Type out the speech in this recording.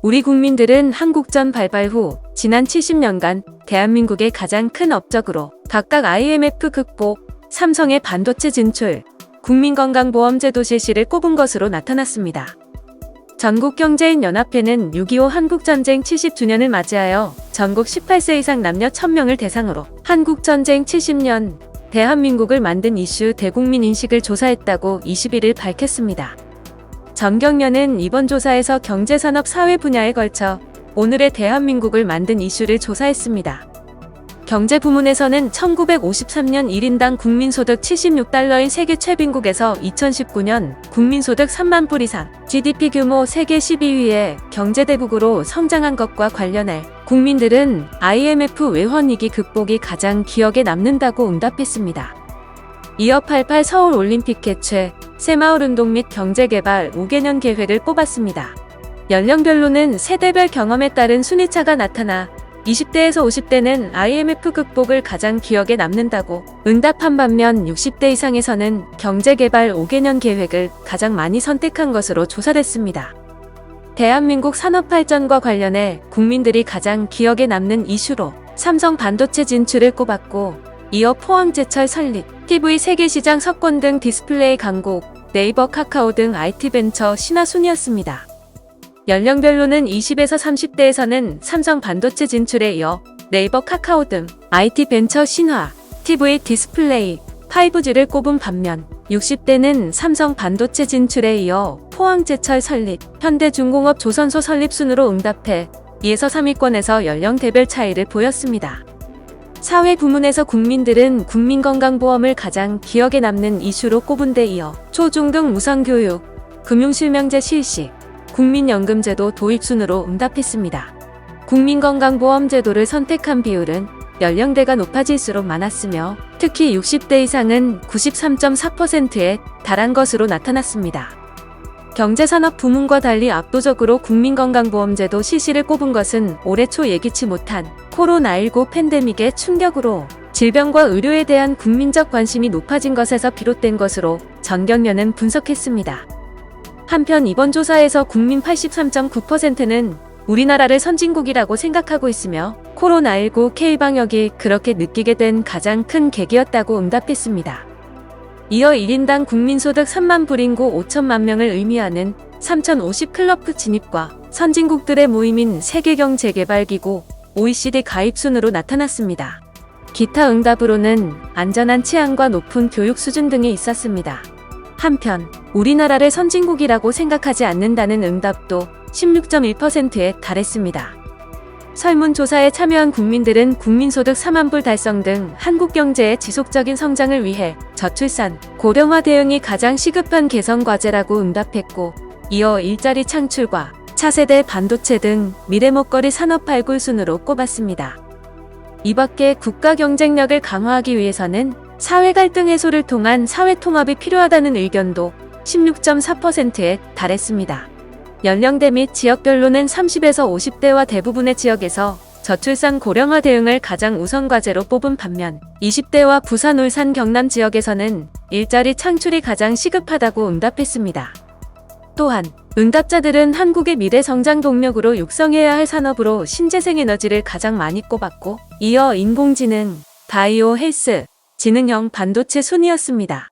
우리 국민들은 한국전 발발 후 지난 70년간 대한민국의 가장 큰 업적으로 각각 IMF 극복, 삼성의 반도체 진출, 국민건강보험제도 실시를 꼽은 것으로 나타났습니다. 전국경제인연합회는 6.25 한국전쟁 70주년을 맞이하여 전국 18세 이상 남녀 1000명을 대상으로 한국전쟁 70년 대한민국을 만든 이슈 대국민 인식을 조사했다고 21일 밝혔습니다. 전경련은 이번 조사에서 경제산업 사회 분야에 걸쳐 오늘의 대한민국을 만든 이슈를 조사했습니다. 경제 부문에서는 1953년 1인당 국민소득 76달러인 세계 최빈국에서 2019년 국민소득 3만 불 이상, GDP 규모 세계 12위의 경제대국으로 성장한 것과 관련해 국민들은 IMF 외환위기 극복이 가장 기억에 남는다고 응답했습니다. 이어 88 서울올림픽 개최, 새마을운동 및 경제개발 5개년 계획을 뽑았습니다. 연령별로는 세대별 경험에 따른 순위차가 나타나 20대에서 50대는 IMF 극복을 가장 기억에 남는다고 응답한 반면 60대 이상에서는 경제개발 5개년 계획을 가장 많이 선택한 것으로 조사됐습니다. 대한민국 산업발전과 관련해 국민들이 가장 기억에 남는 이슈로 삼성 반도체 진출을 꼽았고, 이어 포항제철 설립, TV 세계시장 석권 등 디스플레이 강국, 네이버 카카오 등 IT 벤처 신화 순이었습니다. 연령별로는 20에서 30대에서는 삼성 반도체 진출에 이어 네이버 카카오 등 IT 벤처 신화, TV 디스플레이, 5G를 꼽은 반면 60대는 삼성 반도체 진출에 이어 포항제철 설립, 현대중공업 조선소 설립 순으로 응답해 2에서 3위권에서 연령대별 차이를 보였습니다. 사회 부문에서 국민들은 국민건강보험을 가장 기억에 남는 이슈로 꼽은 데 이어 초중등 무상교육, 금융실명제 실시, 국민연금제도 도입 순으로 응답했습니다. 국민건강보험제도를 선택한 비율은 연령대가 높아질수록 많았으며 특히 60대 이상은 93.4%에 달한 것으로 나타났습니다. 경제산업 부문과 달리 압도적으로 국민건강보험제도 실시를 꼽은 것은 올해 초 예기치 못한 코로나19 팬데믹의 충격으로 질병과 의료에 대한 국민적 관심이 높아진 것에서 비롯된 것으로 전경련은 분석했습니다. 한편 이번 조사에서 국민 83.9%는 우리나라를 선진국이라고 생각하고 있으며 코로나19 K방역이 그렇게 느끼게 된 가장 큰 계기였다고 응답했습니다. 이어 1인당 국민소득 3만 불 인구 5천만 명을 의미하는 3050 클럽 진입과 선진국들의 모임인 세계경제개발기구 OECD 가입 순으로 나타났습니다. 기타 응답으로는 안전한 치안과 높은 교육 수준 등이 있었습니다. 한편 우리나라를 선진국이라고 생각하지 않는다는 응답도 16.1%에 달했습니다. 설문조사에 참여한 국민들은 국민소득 4만 불 달성 등 한국 경제의 지속적인 성장을 위해 저출산, 고령화 대응이 가장 시급한 개선 과제라고 응답했고, 이어 일자리 창출과 차세대 반도체 등 미래 먹거리 산업 발굴 순으로 꼽았습니다. 이 밖에 국가 경쟁력을 강화하기 위해서는 사회 갈등 해소를 통한 사회 통합이 필요하다는 의견도 16.4%에 달했습니다. 연령대 및 지역별로는 30에서 50대와 대부분의 지역에서 저출산 고령화 대응을 가장 우선 과제로 뽑은 반면 20대와 부산, 울산, 경남 지역에서는 일자리 창출이 가장 시급하다고 응답했습니다. 또한 응답자들은 한국의 미래 성장 동력으로 육성해야 할 산업으로 신재생에너지를 가장 많이 꼽았고, 이어 인공지능, 바이오, 헬스, 지능형 반도체 순이었습니다.